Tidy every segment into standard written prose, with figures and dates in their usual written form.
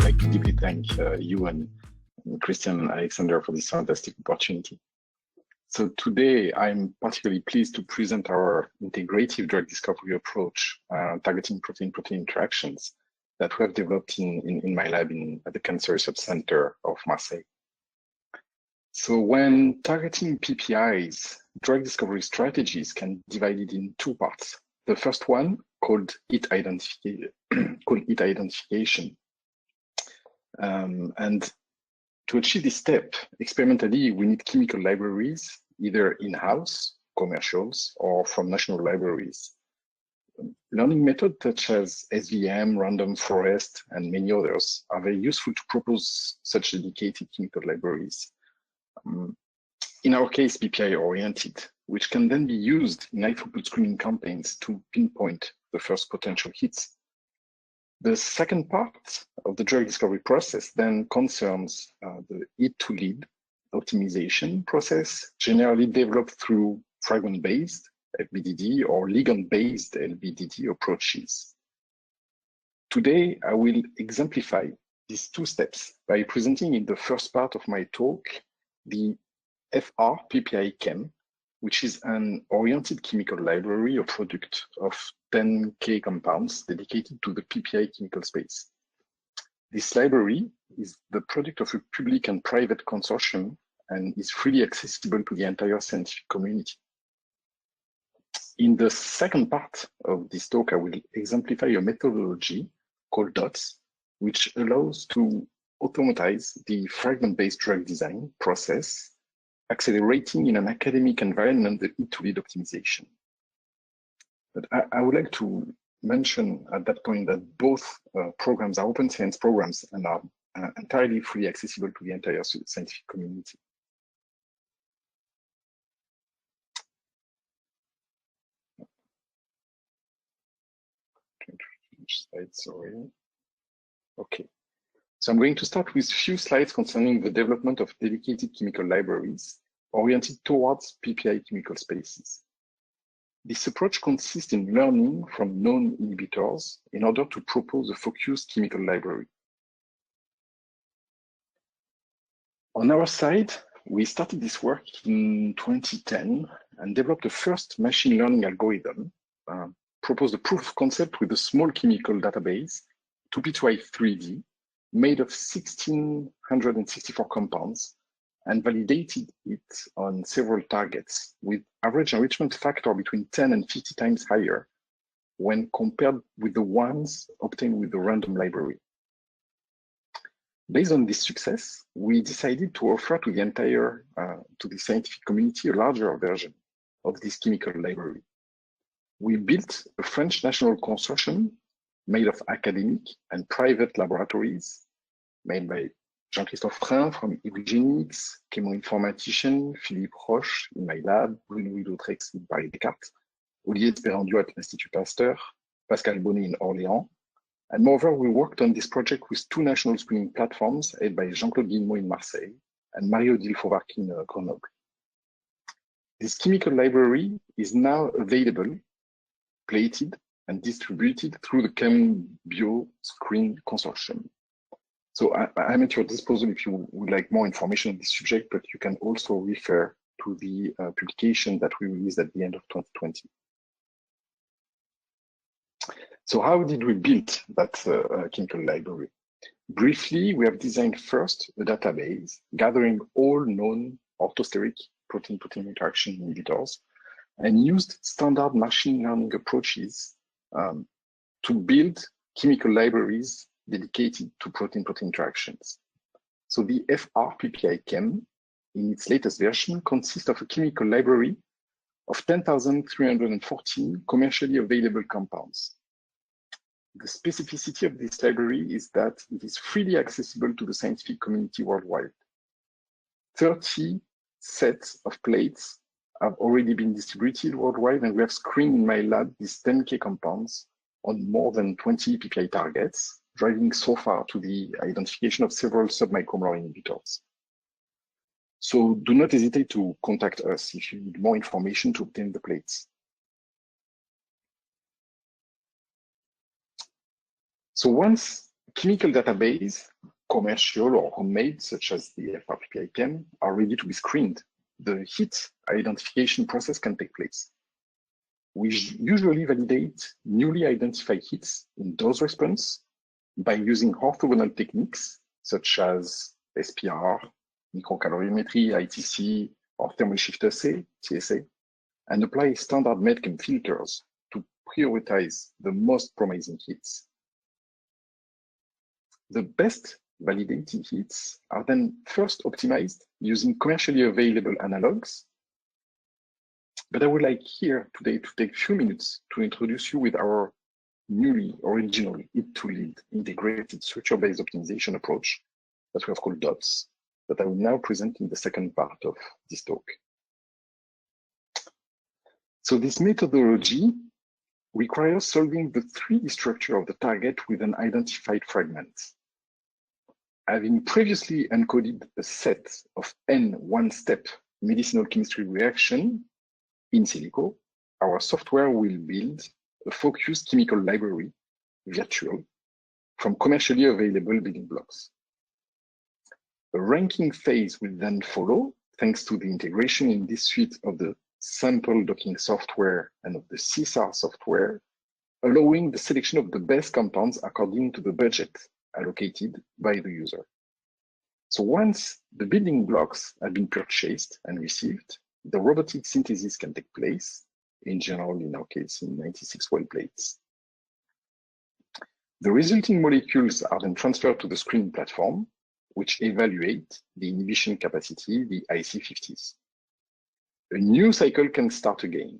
would like to deeply thank you and Christian and Alexander for this fantastic opportunity. So today, I'm particularly pleased to present our integrative drug discovery approach targeting protein-protein interactions that we have developed in my lab at the Cancer Research Center of Marseille. So when targeting PPIs, drug discovery strategies can be divided in two parts. The first one called hit identification. And to achieve this step, experimentally, we need chemical libraries, either in-house, commercials, or from national libraries. Learning methods such as SVM, random forest, and many others are very useful to propose such dedicated chemical libraries. In our case, PPI-oriented, which can then be used in high-throughput screening campaigns to pinpoint the first potential hits. The second part of the drug discovery process then concerns the hit-to-lead optimization process, generally developed through fragment-based LBDD or ligand-based LBDD approaches. Today, I will exemplify these two steps by presenting in the first part of my talk the FR PPI Chem, which is an oriented chemical library or product of 10K compounds dedicated to the PPI chemical space. This library is the product of a public and private consortium and is freely accessible to the entire scientific community. In the second part of this talk, I will exemplify a methodology called DOTS, which allows to automatize the fragment-based drug design process, accelerating in an academic environment the hit-to-lead optimization. But I would like to mention at that point that both programs are open science programs and are entirely free accessible to the entire scientific community. Slide, sorry. Okay. So I'm going to start with a few slides concerning the development of dedicated chemical libraries oriented towards PPI chemical spaces. This approach consists in learning from known inhibitors in order to propose a focused chemical library. On our side, we started this work in 2010 and developed the first machine learning algorithm, proposed a proof of concept with a small chemical database, 2P2I3D, made of 1,664 compounds, and validated it on several targets with average enrichment factor between 10 and 50 times higher when compared with the ones obtained with the random library. Based on this success, we decided to offer to the entire, to the scientific community a larger version of this chemical library. We built a French national consortium made of academic and private laboratories, made by Jean-Christophe Frein from Eugenics, chemoinformatician, Philippe Roche in my lab, Bruno Hildautrex in Paris Descartes, Olivier Sperandio at Institut Pasteur, Pascal Bonnet in Orléans. And moreover, we worked on this project with two national screening platforms headed by Jean-Claude Guillemot in Marseille and Mario Dilfovarch in Grenoble. This chemical library is now available, plated, and distributed through the ChemBio Screen Consortium. So I'm at your disposal if you would like more information on this subject, but you can also refer to the publication that we released at the end of 2020. So how did we build that chemical library? Briefly, we have designed first a database gathering all known orthosteric protein-protein interaction inhibitors and used standard machine learning approaches to build chemical libraries dedicated to protein-protein interactions. So the FR PPI Chem, in its latest version, consists of a chemical library of 10,314 commercially available compounds. The specificity of this library is that it is freely accessible to the scientific community worldwide. 30 sets of plates have already been distributed worldwide, and we have screened in my lab these 10K compounds on more than 20 PPI targets, driving so far to the identification of several submicromolar inhibitors. So do not hesitate to contact us if you need more information to obtain the plates. So once Chemical database, commercial or homemade, such as the FRPPI-Chem, are ready to be screened. The hit identification process can take place. We usually validate newly identified hits in dose response by using orthogonal techniques such as SPR, microcalorimetry, ITC, or thermal shift assay, TSA, and apply standard medchem filters to prioritize the most promising hits. The best validated hits are then first optimized using commercially available analogs. But I would like here today to take a few minutes to introduce you with our newly original IT2Lead integrated structure-based optimization approach that we have called DOTS, that I will now present in the second part of this talk. So this methodology requires solving the 3D structure of the target with an identified fragment. Having previously encoded a set of n one-step medicinal chemistry reaction in silico, our software will build a focused chemical library, virtual, from commercially available building blocks. A ranking phase will then follow, thanks to the integration in this suite of the sample docking software and of the CSAR software, allowing the selection of the best compounds according to the budget allocated by the user. So once the building blocks have been purchased and received, the robotic synthesis can take place, in general, in our case, in 96 well plates. The resulting molecules are then transferred to the screening platform, which evaluate the inhibition capacity, the IC50s. A new cycle can start again.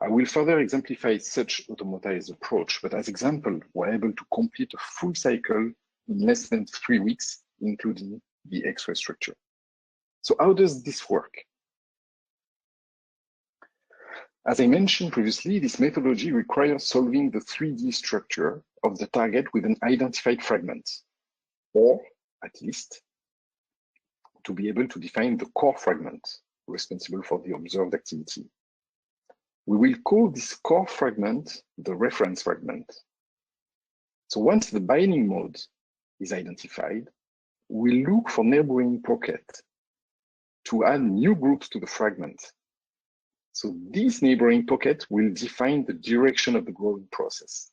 I will further exemplify such automatized approach, but as example, we're able to complete a full cycle in less than 3 weeks, including the X-ray structure. So how does this work? As I mentioned previously, this methodology requires solving the 3D structure of the target with an identified fragment, or at least to be able to define the core fragment responsible for the observed activity. We will call this core fragment the reference fragment. So once the binding mode is identified, we look for neighboring pockets to add new groups to the fragment. So this neighboring pocket will define the direction of the growing process.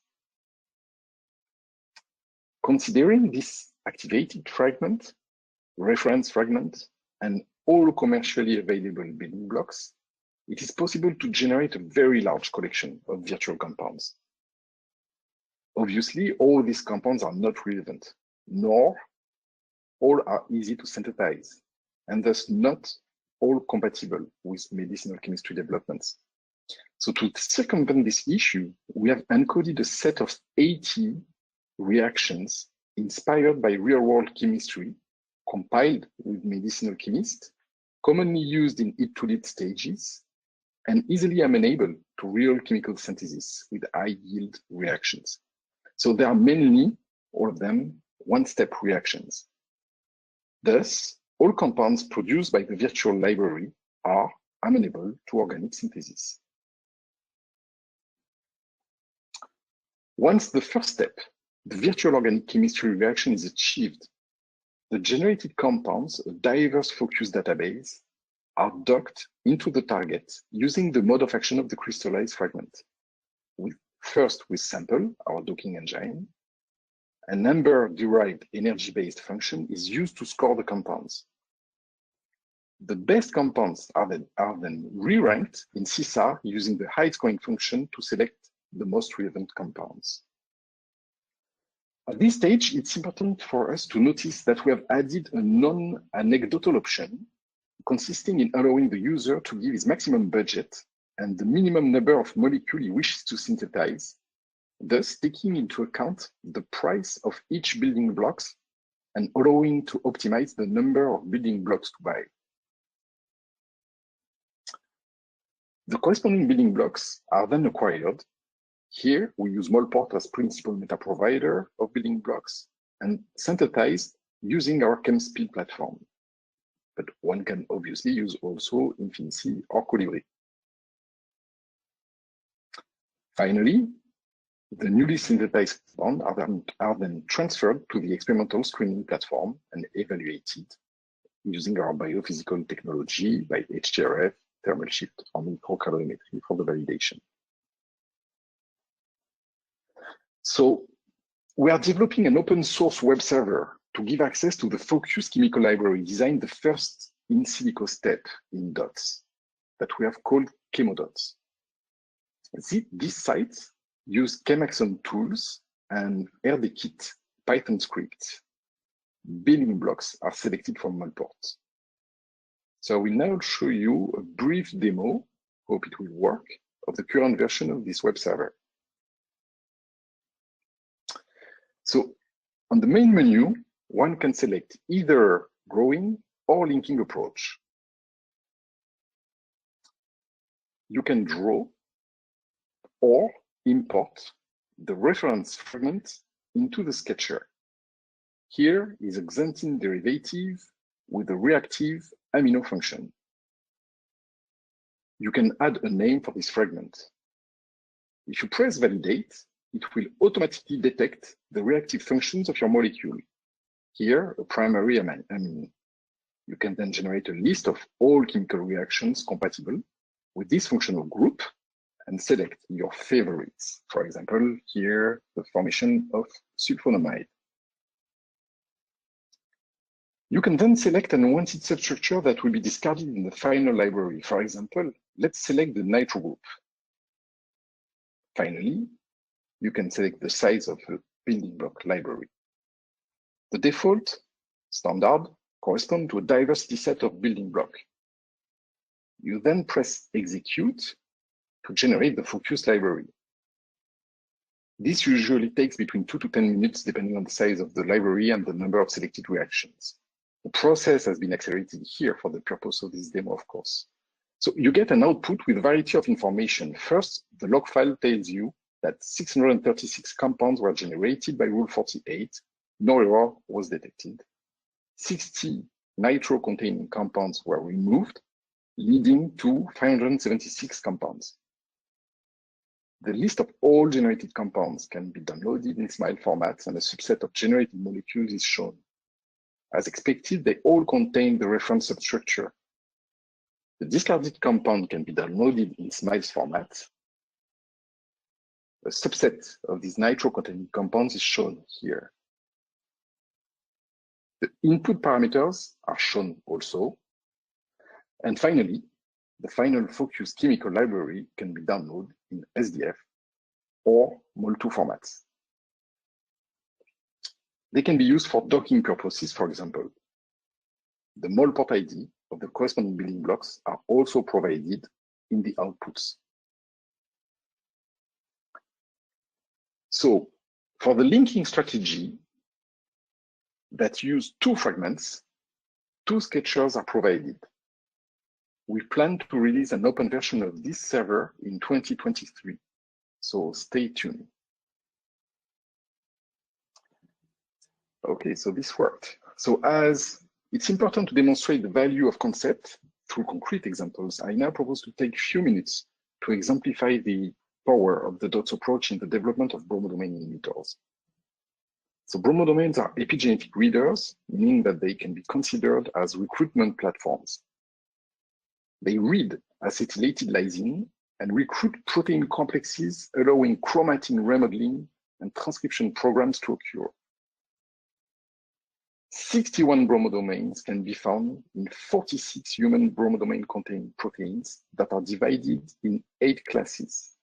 Considering this activated fragment, reference fragment, and all commercially available building blocks, it is possible to generate a very large collection of virtual compounds. Obviously, all these compounds are not relevant, nor all are easy to synthesize, and thus not all compatible with medicinal chemistry developments. So to circumvent this issue, we have encoded a set of 80 reactions inspired by real-world chemistry, compiled with medicinal chemists, commonly used in IT2Lead stages, and easily amenable to real chemical synthesis with high-yield reactions. So there are mainly, all of them, one-step reactions. Thus, all compounds produced by the virtual library are amenable to organic synthesis. Once the first step, the virtual organic chemistry reaction, is achieved, the generated compounds, a diverse focus database, are docked into the target using the mode of action of the crystallized fragment. First with sample, our docking engine, a number-derived energy-based function is used to score the compounds. The best compounds are then re-ranked in CSAR using the height scoring function to select the most relevant compounds. At this stage, it's important for us to notice that we have added a non-anecdotal option consisting in allowing the user to give his maximum budget and the minimum number of molecules he wishes to synthesize, thus taking into account the price of each building blocks and allowing to optimize the number of building blocks to buy. The corresponding building blocks are then acquired. Here, we use Molport as principal meta provider of building blocks and synthesized using our ChemSpeed platform. But one can obviously use also Infinity or Colibri. Finally, The newly synthesized compounds are then transferred to the experimental screening platform and evaluated using our biophysical technology by HTRF, thermal shift, or microcalorimetry for the validation. So we are developing an open source web server to give access to the focused chemical library designed the first in silico step in DOTS that we have called CovaDOTS. These sites use Chemaxon tools and RDKit Python scripts. Building blocks are selected from multiports. So I will now show you a brief demo, hope it will work, of the current version of this web server. So on the main menu, one can select either growing or linking approach. You can draw or import the reference fragment into the sketcher. Here is a xanthine derivative with a reactive amino function. You can add a name for this fragment. If you press validate, it will automatically detect the reactive functions of your molecule. Here, a primary amino. You can then generate a list of all chemical reactions compatible with this functional group and select your favorites. For example, here, the formation of sulfonamide. You can then select an unwanted substructure that will be discarded in the final library. For example, let's select the nitro group. Finally, you can select the size of the building block library. The default standard corresponds to a diversity set of building blocks. You then press execute to generate the focus library. This usually takes between 2 to 10 minutes depending on the size of the library and the number of selected reactions. The process has been accelerated here for the purpose of this demo, of course. So you get an output with a variety of information. First, the log file tells you that 636 compounds were generated by Rule 48. No error was detected. 60 nitro-containing compounds were removed, leading to 576 compounds. The list of all generated compounds can be downloaded in SMILE formats, and a subset of generated molecules is shown. As expected, they all contain the reference substructure. The discarded compound can be downloaded in SMILE's format. A subset of these nitro-containing compounds is shown here. The input parameters are shown also. And finally, the final focus chemical library can be downloaded in SDF or MOL2 formats. They can be used for docking purposes, for example. The MOL-port ID of the corresponding building blocks are also provided in the outputs. So for the linking strategy that use 2 fragments, 2 sketchers are provided. We plan to release an open version of this server in 2023, so stay tuned. Okay, so this worked. So as it's important to demonstrate the value of concept through concrete examples, I now propose to take a few minutes to exemplify the power of the DOTS approach in the development of bromodomain inhibitors. So bromodomains are epigenetic readers, meaning that they can be considered as recruitment platforms. They read acetylated lysine and recruit protein complexes, allowing chromatin remodeling and transcription programs to occur. 61 bromodomains can be found in 46 human bromodomain-containing proteins that are divided in 8 classes.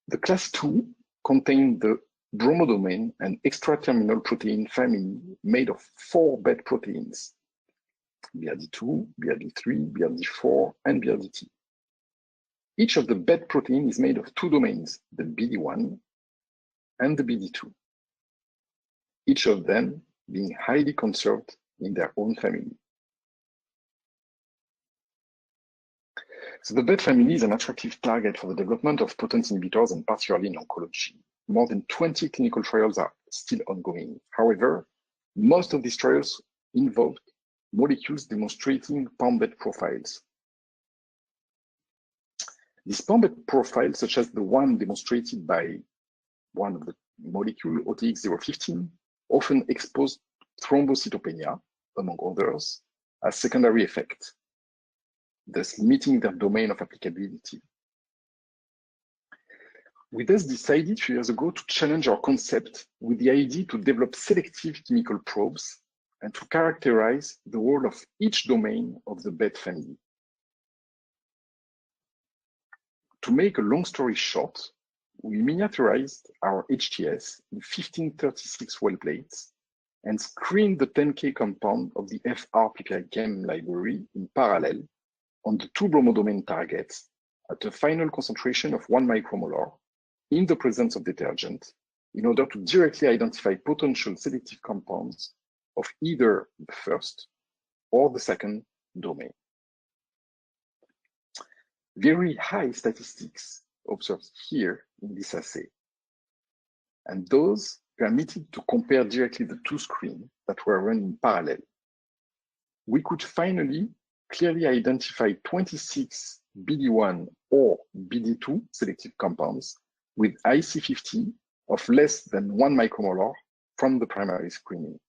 The class 2 contains the bromodomain and extra-terminal protein family made of 4 bed proteins: BRD2, BRD3, BRD4, and BRDT. Each of the bed protein is made of 2 domains, the BD1 and the BD2. Each of them being highly conserved in their own family. So the bed family is an attractive target for the development of potent inhibitors, and particularly in oncology. More than 20 clinical trials are still ongoing. However, most of these trials involved molecules demonstrating palm bed profiles. This bounded profile, such as the one demonstrated by one of the molecule, OTX-015, often exposed thrombocytopenia, among others, as secondary effect, thus limiting their domain of applicability. We thus decided 2 years ago to challenge our concept with the idea to develop selective chemical probes and to characterize the role of each domain of the bed family. To make a long story short, we miniaturized our HTS in 1536 well plates and screened the 10K compound of the FR-PPI-Chem library in parallel on the 2 bromodomain targets at a final concentration of 1 micromolar in the presence of detergent in order to directly identify potential selective compounds of either the first or the second domain. Very high statistics observed here in this assay, and those permitted to compare directly the 2 screens that were run in parallel. We could finally clearly identify 26 BD1 or BD2 selective compounds with IC50 of less than 1 micromolar from the primary screening.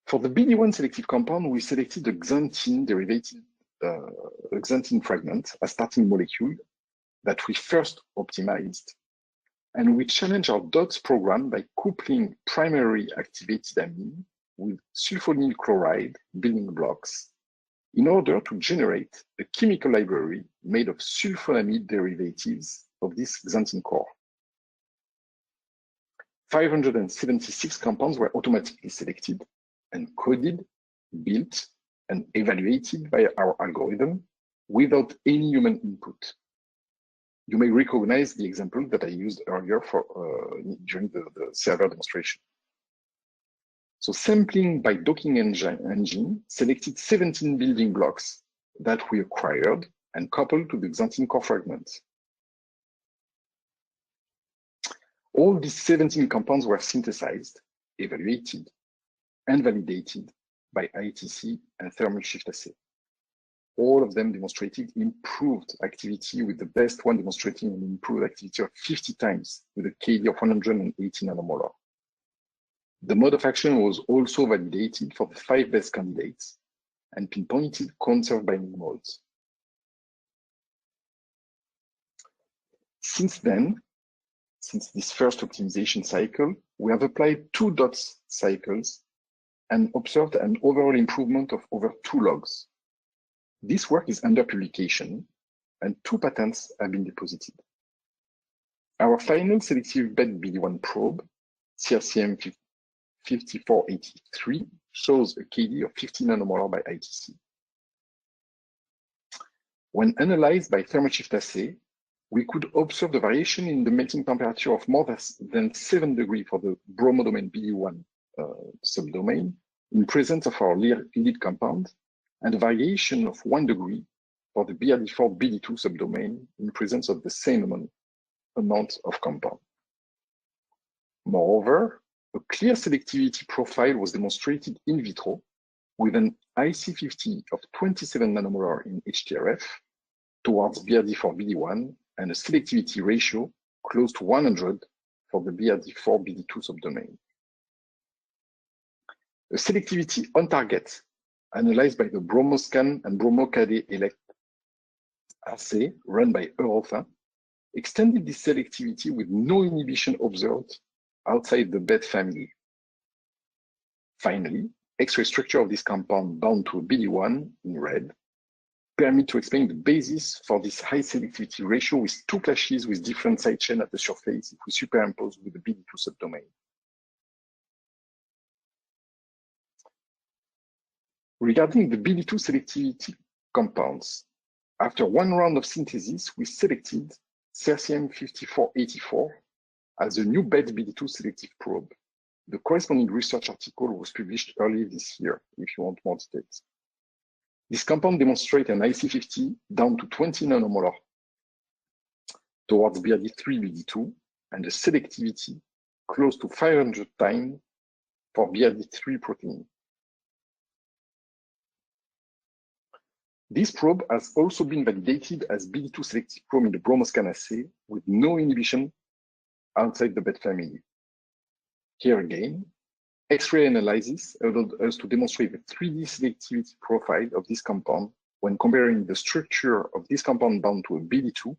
For the BD1 selective compound, we selected a xanthine derivative, xanthine fragment as starting molecule that we first optimized, and we challenged our DOTS program by coupling primary activated amine with sulfonyl chloride building blocks in order to generate a chemical library made of sulfonamide derivatives of this xanthine core. 576 compounds were automatically selected, encoded, built, and evaluated by our algorithm without any human input. You may recognize the example that I used earlier during the server demonstration. So sampling by docking engine selected 17 building blocks that we acquired and coupled to the xanthine core fragment. All these 17 compounds were synthesized, evaluated, and validated by ITC and thermal shift assay. All of them demonstrated improved activity, with the best one demonstrating an improved activity of 50 times with a KD of 180 nanomolar. The mode of action was also validated for the 5 best candidates and pinpointed conserved binding modes. Since then, since this first optimization cycle, we have applied 2 DOTS cycles and observed an overall improvement of over 2 logs. This work is under publication and 2 patents have been deposited. Our final selective bed BD1 probe, CRCM 5483, shows a KD of 50 nanomolar by ITC. When analyzed by thermal shift assay, we could observe the variation in the melting temperature of more than 7 degrees for the bromodomain BD1 subdomain in presence of our lead compound, and a variation of 1 degree for the BRD4 BD2 subdomain in presence of the same amount of compound. Moreover, a clear selectivity profile was demonstrated in vitro with an IC50 of 27 nanomolar in HTRF towards BRD4 BD1 and a selectivity ratio close to 100 for the BRD4 BD2 subdomain. A selectivity on target analyzed by the BromoScan and BromoKD elect assay run by Eurofin extended this selectivity with no inhibition observed outside the bed family. Finally, X-ray structure of this compound bound to a BD1 in red permit to explain the basis for this high selectivity ratio with 2 clashes with different side chain at the surface if we superimpose with the BD2 subdomain. Regarding the BD2 selectivity compounds, after 1 round of synthesis, we selected CRCM 5484 as a new bed BD2 selective probe. The corresponding research article was published early this year, if you want more details. This compound demonstrates an IC50 down to 20 nanomolar towards BRD3 BD2 and a selectivity close to 500 times for BRD3 protein. This probe has also been validated as BD2 selective probe in the BromoScan assay with no inhibition outside the BET family. Here again, X-ray analysis allowed us to demonstrate the 3D selectivity profile of this compound when comparing the structure of this compound bound to a BD2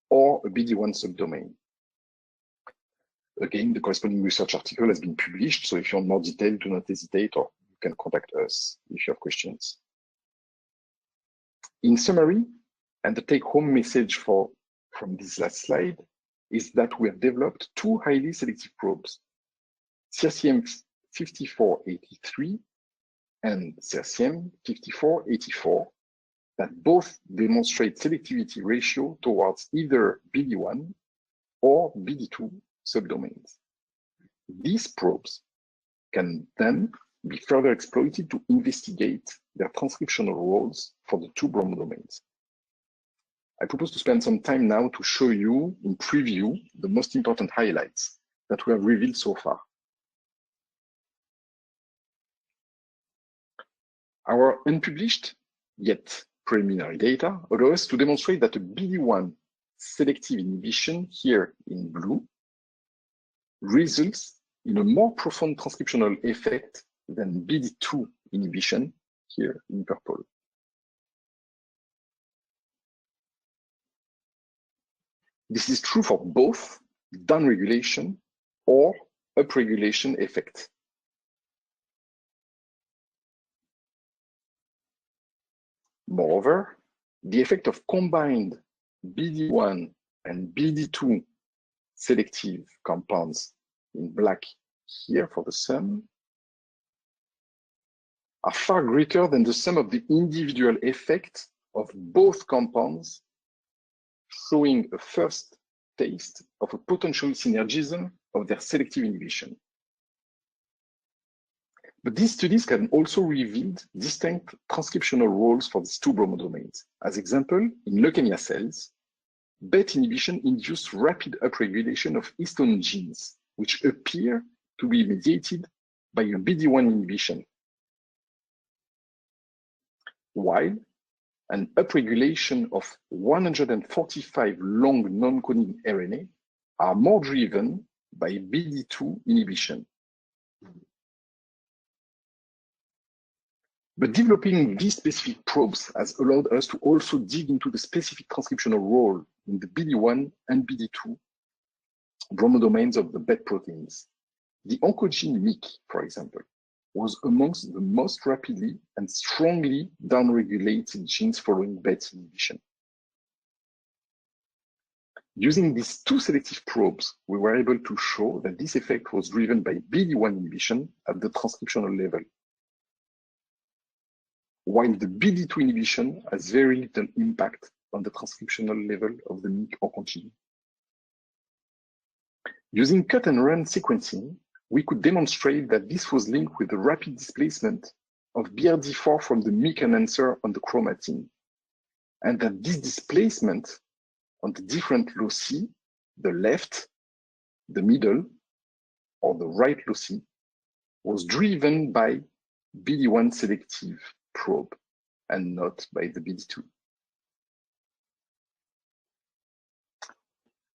or a BD1 subdomain. Again, the corresponding research article has been published, so if you want more detail, do not hesitate, or you can contact us if you have questions. In summary, and the take-home message from this last slide is that we have developed two highly selective probes, CRCM 5483 and CRCM 5484, that both demonstrate selectivity ratio towards either BD1 or BD2 subdomains. These probes can then be further exploited to investigate their transcriptional roles for the two bromodomains. I propose to spend some time now to show you in preview the most important highlights that we have revealed so far. Our unpublished yet preliminary data allow us to demonstrate that a BD1 selective inhibition, here in blue, results in a more profound transcriptional effect than BD2 inhibition, here in purple. This is true for both downregulation or upregulation effect. Moreover, the effect of combined BD1 and BD2 selective compounds in black here for the sum are far greater than the sum of the individual effect of both compounds, showing a first taste of a potential synergism of their selective inhibition. But these studies can also reveal distinct transcriptional roles for these two bromodomains. As example, in leukemia cells, BET inhibition induced rapid upregulation of histone genes, which appear to be mediated by a BD1 inhibition, while an upregulation of 145 long non-coding RNA are more driven by BD2 inhibition. But developing these specific probes has allowed us to also dig into the specific transcriptional role in the BD1 and BD2 bromodomains of the BET proteins. The oncogene MYC, for example, was amongst the most rapidly and strongly downregulated genes following BET inhibition. Using these two selective probes, we were able to show that this effect was driven by BD1 inhibition at the transcriptional level, while the BD2 inhibition has very little impact on the transcriptional level of the MYC oncogene. Using cut-and-run sequencing, we could demonstrate that this was linked with the rapid displacement of BRD4 from the MYC enhancer on the chromatin, and that this displacement on the different loci, the left, the middle, or the right loci, was driven by BD1 selective probe and not by the BD2.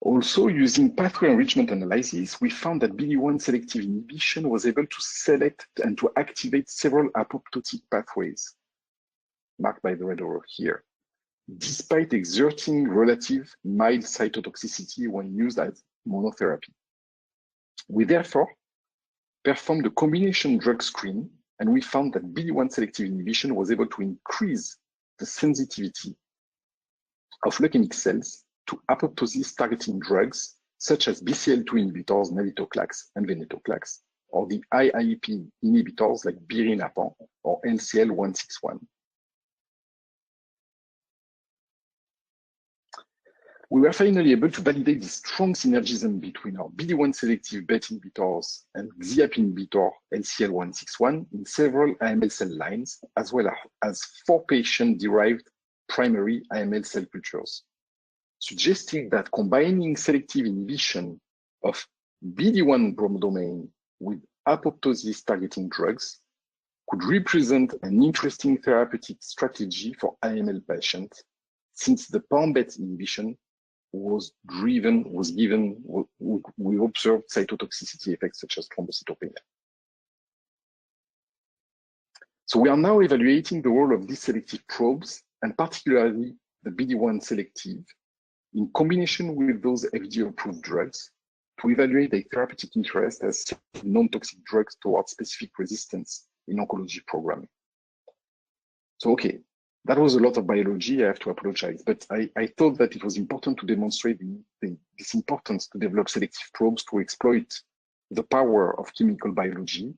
Also, using pathway enrichment analysis, we found that BD1 selective inhibition was able to select and to activate several apoptotic pathways, marked by the red arrow here, despite exerting relative mild cytotoxicity when used as monotherapy. We therefore performed a combination drug screen, and we found that BD1 selective inhibition was able to increase the sensitivity of leukemic cells to apoptosis targeting drugs such as BCL2 inhibitors, navitoclax and venetoclax, or the IIP inhibitors like birinapan or LCL161. We were finally able to validate the strong synergism between our BD1 selective BET inhibitors and XIAP inhibitor LCL161 in several AML cell lines, as well as 4 patient-derived primary AML cell cultures, suggesting that combining selective inhibition of BD1 bromodomain with apoptosis targeting drugs could represent an interesting therapeutic strategy for AML patients, since the PAM-BET inhibition we observed cytotoxicity effects such as thrombocytopenia. So we are now evaluating the role of these selective probes, and particularly the BD1 selective, in combination with those FDA-approved drugs to evaluate their therapeutic interest as non-toxic drugs towards specific resistance in oncology programming. So, okay, that was a lot of biology, I have to apologize, but I thought that it was important to demonstrate this importance to develop selective probes to exploit the power of chemical biology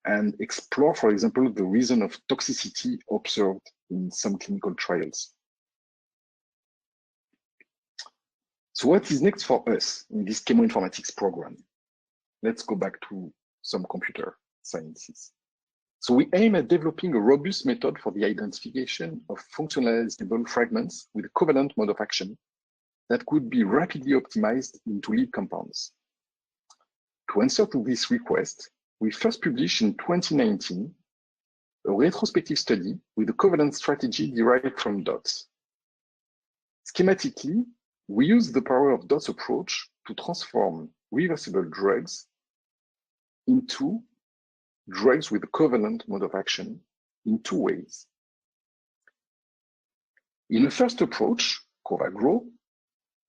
and explore, for example, the reason of toxicity observed in some clinical trials. So what is next for us in this chemoinformatics program? Let's go back to some computer sciences. So we aim at developing a robust method for the identification of functionalizable fragments with a covalent mode of action that could be rapidly optimized into lead compounds. To answer to this request, we first published in 2019 a retrospective study with a covalent strategy derived from DOTS. Schematically, we use the power of DOTS approach to transform reversible drugs into drugs with a covalent mode of action in two ways. In the first approach, CovaGrow,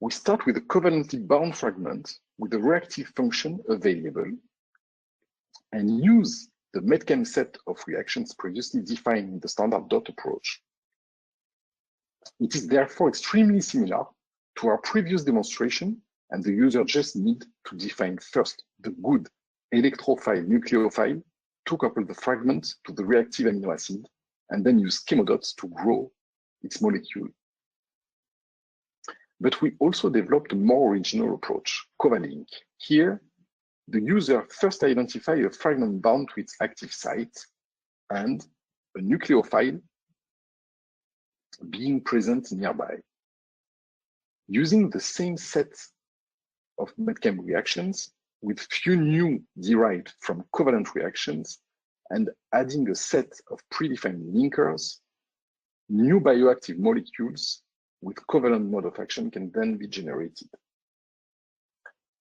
we start with a covalently bound fragment with a reactive function available and use the medchem set of reactions previously defined in the standard DOT approach. It is therefore extremely similar to our previous demonstration, and the user just need to define first the good electrophile nucleophile to couple the fragment to the reactive amino acid, and then use ChemoDOTS to grow its molecule. But we also developed a more original approach, CovaLink. Here, the user first identifies a fragment bound to its active site and a nucleophile being present nearby. Using the same set of medchem reactions with few new derived from covalent reactions and adding a set of predefined linkers, new bioactive molecules with covalent mode of action can then be generated.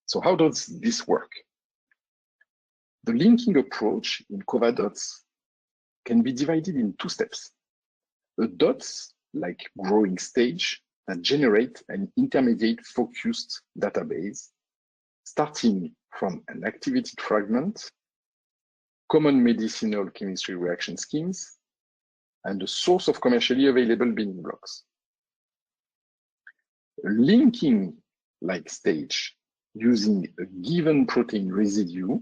So how does this work? The linking approach in CovaDOTS can be divided in two steps. A DOTS, like growing stage, that generate an intermediate focused database, starting from an activated fragment, common medicinal chemistry reaction schemes, and a source of commercially available building blocks. A linking-like stage using a given protein residue,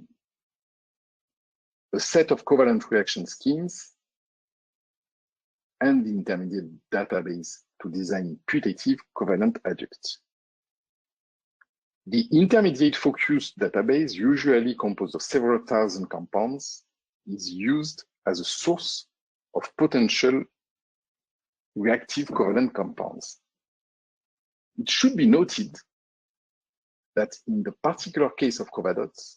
a set of covalent reaction schemes, and the intermediate database to design putative covalent adducts. The intermediate focused database, usually composed of several thousand compounds, is used as a source of potential reactive covalent compounds. It should be noted that in the particular case of CovaDOTS,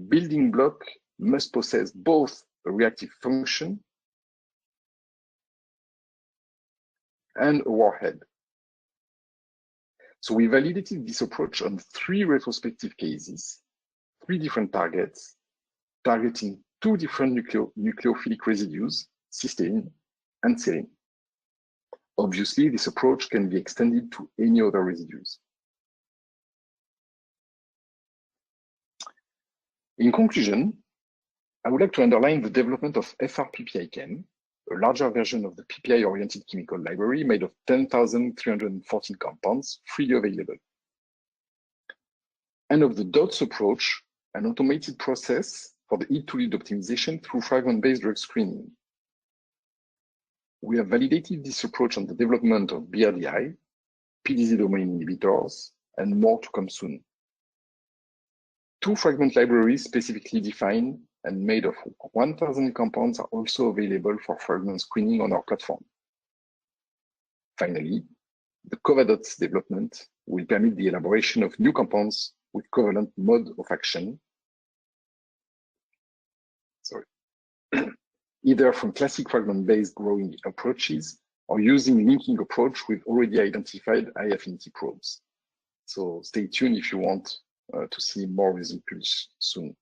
building block must possess both a reactive function and a warhead. So we validated this approach on 3 retrospective cases, 3 different targets, targeting 2 different nucleophilic residues, cysteine and serine. Obviously, this approach can be extended to any other residues. In conclusion, I would like to underline the development of FR-PPI-Chem, a larger version of the PPI-oriented chemical library made of 10,314 compounds freely available. And of the DOTS approach, an automated process for the hit-to-lead optimization through fragment-based drug screening. We have validated this approach on the development of BRDI, PDZ domain inhibitors, and more to come soon. 2 fragment libraries specifically defined and made of 1,000 compounds are also available for fragment screening on our platform. Finally, the CovaDOTS development will permit the elaboration of new compounds with covalent mode of action. either from classic fragment-based growing approaches or using linking approach with already identified high affinity probes. So stay tuned if you want to see more results soon.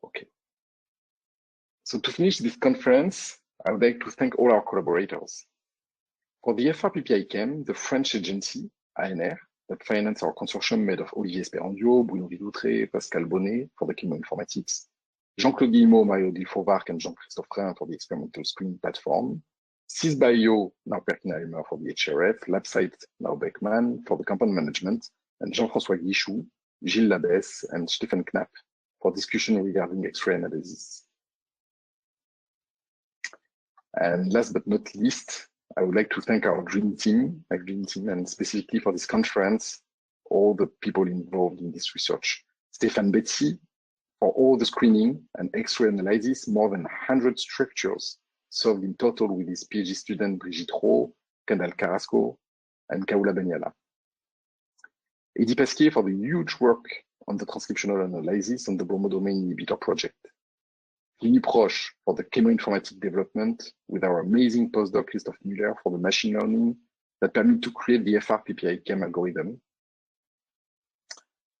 Okay. So to finish this conference, I would like to thank all our collaborators. For the FRPPI-Chem, the French agency, ANR, that finance our consortium made of Olivier Esperandio, Bruno Vidoutré, Pascal Bonnet for the chemoinformatics, Jean-Claude Guillemot, Mario Dilfovark, and Jean-Christophe Frein for the experimental screening platform, CISBio, now Perkinheimer for the HRF, LabSite, now Beckman for the compound management, and Jean-François Guichou, Gilles Labesse, and Stefan Knapp for discussion regarding X-ray analysis. And last but not least, I would like to thank our dream team, and specifically for this conference, all the people involved in this research. Stéphane Betsy for all the screening and X-ray analysis, more than 100 structures solved in total with his PhD student Brigitte Rowe, Kendall Carrasco, and Kaula Banyala. Eddy Pasquier for the huge work on the transcriptional analysis on the Bromo-domain inhibitor project. Philippe Roche for the chemoinformatic development with our amazing postdoc Christophe Müller for the machine learning that permit to create the FRPPI-Chem algorithm.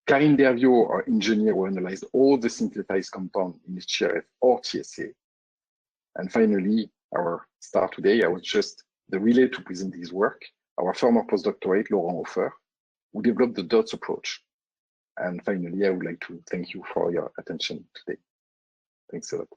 Karine Dervio, our engineer who analyzed all the synthesized compound in HRF or TSA. And finally, our star today, I was just the relay to present his work, our former postdoctorate, Laurent Hofer, who developed the DOTS approach. And finally, I would like to thank you for your attention today. Thanks a lot.